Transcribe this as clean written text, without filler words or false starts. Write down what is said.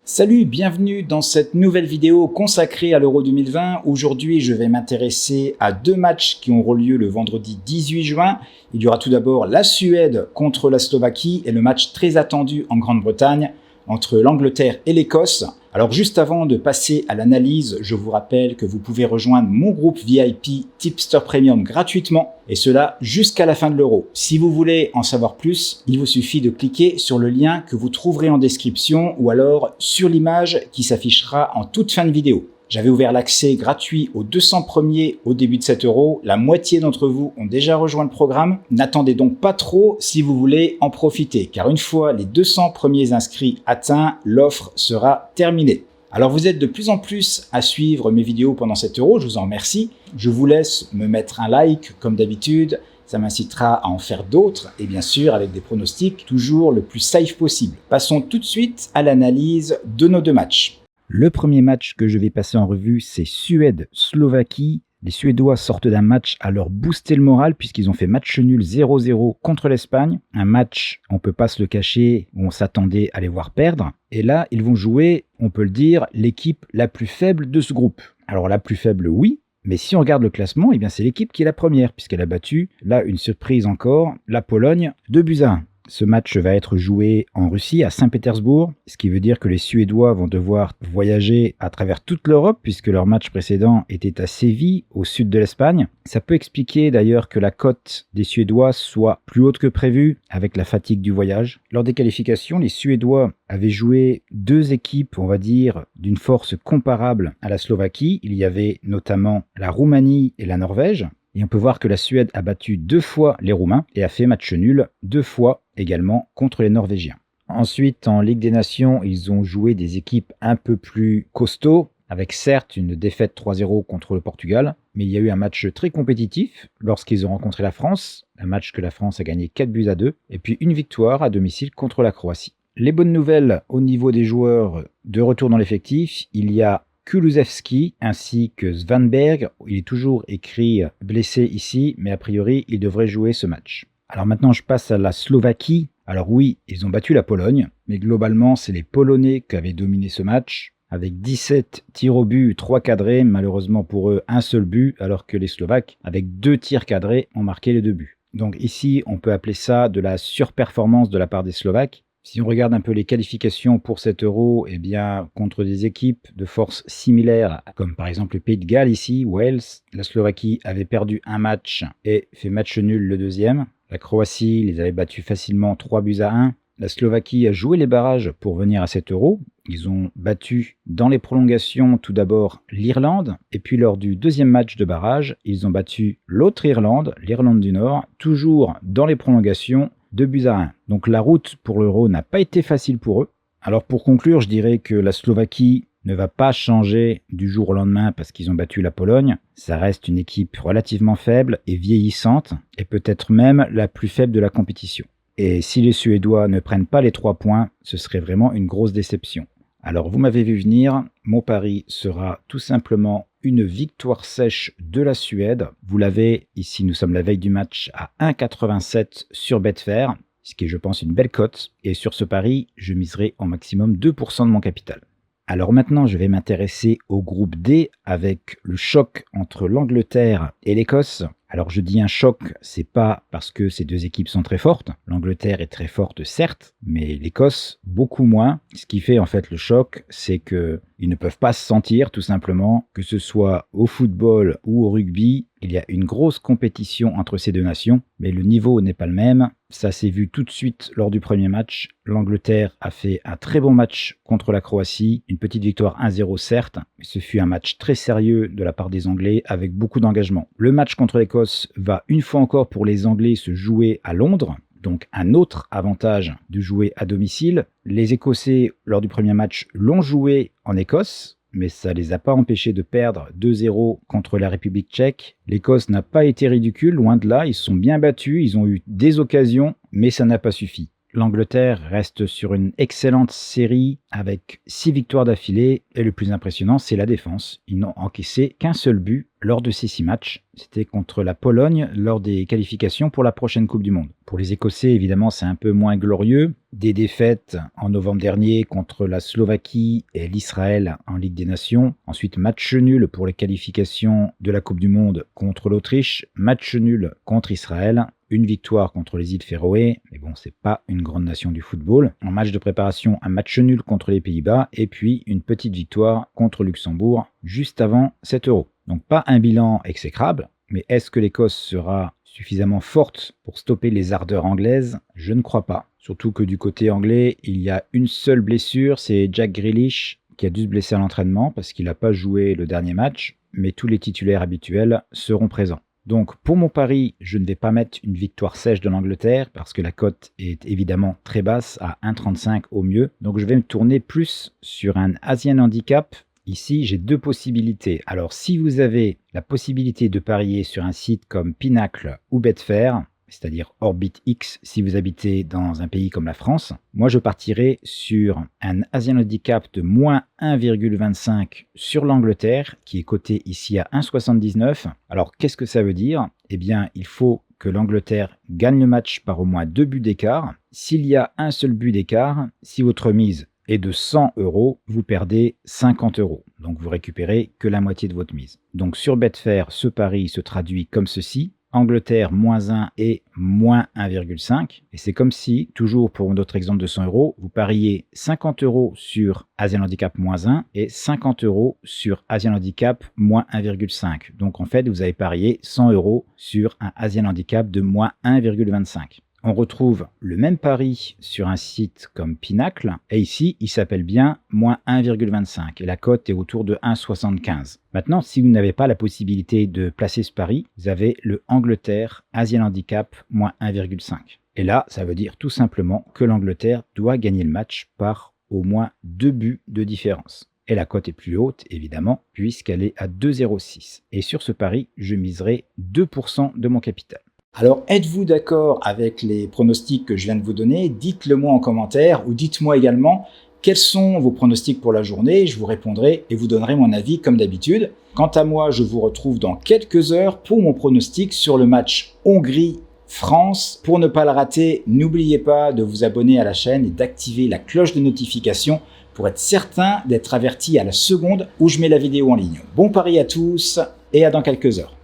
Salut, bienvenue dans cette nouvelle vidéo consacrée à l'Euro 2020. Aujourd'hui, je vais m'intéresser à deux matchs qui auront lieu le vendredi 18 juin. Il y aura tout d'abord la Suède contre la Slovaquie et le match très attendu en Grande-Bretagne entre l'Angleterre et l'Écosse. Alors juste avant de passer à l'analyse, je vous rappelle que vous pouvez rejoindre mon groupe VIP Tipster Premium gratuitement et cela jusqu'à la fin de l'Euro. Si vous voulez en savoir plus, il vous suffit de cliquer sur le lien que vous trouverez en description ou alors sur l'image qui s'affichera en toute fin de vidéo. J'avais ouvert l'accès gratuit aux 200 premiers au début de cet Euro. La moitié d'entre vous ont déjà rejoint le programme. N'attendez donc pas trop si vous voulez en profiter, car une fois les 200 premiers inscrits atteints, l'offre sera terminée. Alors vous êtes de plus en plus à suivre mes vidéos pendant cet Euro, je vous en remercie. Je vous laisse me mettre un like comme d'habitude, ça m'incitera à en faire d'autres et bien sûr avec des pronostics toujours le plus safe possible. Passons tout de suite à l'analyse de nos deux matchs. Le premier match que je vais passer en revue, c'est Suède-Slovaquie. Les Suédois sortent d'un match à leur booster le moral puisqu'ils ont fait match nul 0-0 contre l'Espagne. Un match, on ne peut pas se le cacher, où on s'attendait à les voir perdre. Et là, ils vont jouer, on peut le dire, l'équipe la plus faible de ce groupe. Alors la plus faible, oui. Mais si on regarde le classement, eh bien c'est l'équipe qui est la première puisqu'elle a battu, là une surprise encore, la Pologne 2-1. Ce match va être joué en Russie, à Saint-Pétersbourg, ce qui veut dire que les Suédois vont devoir voyager à travers toute l'Europe puisque leur match précédent était à Séville, au sud de l'Espagne. Ça peut expliquer d'ailleurs que la cote des Suédois soit plus haute que prévu avec la fatigue du voyage. Lors des qualifications, les Suédois avaient joué deux équipes, on va dire, d'une force comparable à la Slovaquie. Il y avait notamment la Roumanie et la Norvège. Et on peut voir que la Suède a battu 2 fois les Roumains et a fait match nul 2 fois également contre les Norvégiens. Ensuite, en Ligue des Nations, ils ont joué des équipes un peu plus costauds, avec certes une défaite 3-0 contre le Portugal, mais il y a eu un match très compétitif lorsqu'ils ont rencontré la France, un match que la France a gagné 4-2, et puis une victoire à domicile contre la Croatie. Les bonnes nouvelles au niveau des joueurs de retour dans l'effectif, il y a Kulusevski ainsi que Svanberg, il est toujours écrit blessé ici, mais a priori il devrait jouer ce match. Alors maintenant je passe à la Slovaquie. Alors oui, ils ont battu la Pologne, mais globalement c'est les Polonais qui avaient dominé ce match, avec 17 tirs au but, 3 cadrés, malheureusement pour eux un seul but, alors que les Slovaques, avec 2 tirs cadrés, ont marqué les 2 buts. Donc ici on peut appeler ça de la surperformance de la part des Slovaques. Si on regarde un peu les qualifications pour cet Euro, eh bien, contre des équipes de force similaires, comme par exemple le Pays de Galles ici, Wales, la Slovaquie avait perdu un match et fait match nul le deuxième. La Croatie les avait battus facilement 3-1. La Slovaquie a joué les barrages pour venir à cet Euro. Ils ont battu dans les prolongations tout d'abord l'Irlande, et puis lors du deuxième match de barrage, ils ont battu l'autre Irlande, l'Irlande du Nord, toujours dans les prolongations, 2-1. Donc la route pour l'Euro n'a pas été facile pour eux. Alors pour conclure, je dirais que la Slovaquie ne va pas changer du jour au lendemain parce qu'ils ont battu la Pologne. Ça reste une équipe relativement faible et vieillissante, et peut-être même la plus faible de la compétition. Et si les Suédois ne prennent pas les 3 points, ce serait vraiment une grosse déception. Alors vous m'avez vu venir, mon pari sera tout simplement une victoire sèche de la Suède. Vous l'avez, ici nous sommes la veille du match, à 1,87 sur Betfair, ce qui est je pense une belle cote. Et sur ce pari, je miserai au maximum 2% de mon capital. Alors maintenant, je vais m'intéresser au groupe D avec le choc entre l'Angleterre et l'Écosse. Alors je dis un choc, c'est pas parce que ces deux équipes sont très fortes. L'Angleterre est très forte certes, mais l'Écosse beaucoup moins. Ce qui fait en fait le choc, c'est que ils ne peuvent pas se sentir tout simplement, que ce soit au football ou au rugby. Il y a une grosse compétition entre ces deux nations, mais le niveau n'est pas le même. Ça s'est vu tout de suite lors du premier match. L'Angleterre a fait un très bon match contre la Croatie, une petite victoire 1-0 certes, mais ce fut un match très sérieux de la part des Anglais avec beaucoup d'engagement. Le match contre l'Écosse va une fois encore pour les Anglais se jouer à Londres, donc un autre avantage de jouer à domicile. Les Écossais, lors du premier match, l'ont joué en Écosse, mais ça ne les a pas empêchés de perdre 2-0 contre la République tchèque. L'Écosse n'a pas été ridicule, loin de là, ils se sont bien battus, ils ont eu des occasions, mais ça n'a pas suffi. l'Angleterre reste sur une excellente série avec 6 victoires d'affilée et le plus impressionnant, c'est la défense. Ils n'ont encaissé qu'un seul but lors de ces 6 matchs. C'était contre la Pologne lors des qualifications pour la prochaine Coupe du Monde. Pour les Écossais, évidemment, c'est un peu moins glorieux. Des défaites en novembre dernier contre la Slovaquie et l'Israël en Ligue des Nations. Ensuite, match nul pour les qualifications de la Coupe du Monde contre l'Autriche. Match nul contre Israël. Une victoire contre les îles Féroé, mais bon, c'est pas une grande nation du football. En match de préparation, un match nul contre les Pays-Bas et puis une petite victoire contre Luxembourg juste avant cet Euro. Donc pas un bilan exécrable, mais est-ce que l'Écosse sera suffisamment forte pour stopper les ardeurs anglaises? Je ne crois pas. Surtout que du côté anglais, il y a une seule blessure, c'est Jack Grealish qui a dû se blesser à l'entraînement parce qu'il n'a pas joué le dernier match, mais tous les titulaires habituels seront présents. Donc pour mon pari, je ne vais pas mettre une victoire sèche de l'Angleterre parce que la cote est évidemment très basse, à 1,35 au mieux. Donc je vais me tourner plus sur un Asian Handicap. Ici, j'ai 2 possibilités. Alors si vous avez la possibilité de parier sur un site comme Pinacle ou Betfair, c'est-à-dire OrbitX si vous habitez dans un pays comme la France, moi je partirai sur un Asian Handicap de moins 1,25 sur l'Angleterre, qui est coté ici à 1,79. Alors qu'est-ce que ça veut dire? Eh bien, il faut que l'Angleterre gagne le match par au moins 2 buts d'écart. S'il y a un seul but d'écart, si votre mise est de 100 €, vous perdez 50 €. Donc vous récupérez que la moitié de votre mise. Donc sur Betfair, ce pari se traduit comme ceci. Angleterre moins 1 et moins 1,5. Et c'est comme si, toujours pour notre exemple de 100 €, vous pariez 50 € sur Asian Handicap moins 1 et 50 € sur Asian Handicap moins 1,5. Donc en fait, vous avez parié 100 € sur un Asian Handicap de moins 1,25. On retrouve le même pari sur un site comme Pinacle, et ici, il s'appelle bien moins 1,25, et la cote est autour de 1,75. Maintenant, si vous n'avez pas la possibilité de placer ce pari, vous avez le Angleterre Asian Handicap moins 1,5. Et là, ça veut dire tout simplement que l'Angleterre doit gagner le match par au moins 2 buts de différence. Et la cote est plus haute, évidemment, puisqu'elle est à 2,06. Et sur ce pari, je miserai 2% de mon capital. Alors, êtes-vous d'accord avec les pronostics que je viens de vous donner? Dites-le moi en commentaire ou dites-moi également quels sont vos pronostics pour la journée. Je vous répondrai et vous donnerai mon avis comme d'habitude. Quant à moi, je vous retrouve dans quelques heures pour mon pronostic sur le match Hongrie-France. Pour ne pas le rater, n'oubliez pas de vous abonner à la chaîne et d'activer la cloche de notification pour être certain d'être averti à la seconde où je mets la vidéo en ligne. Bon pari à tous et à dans quelques heures.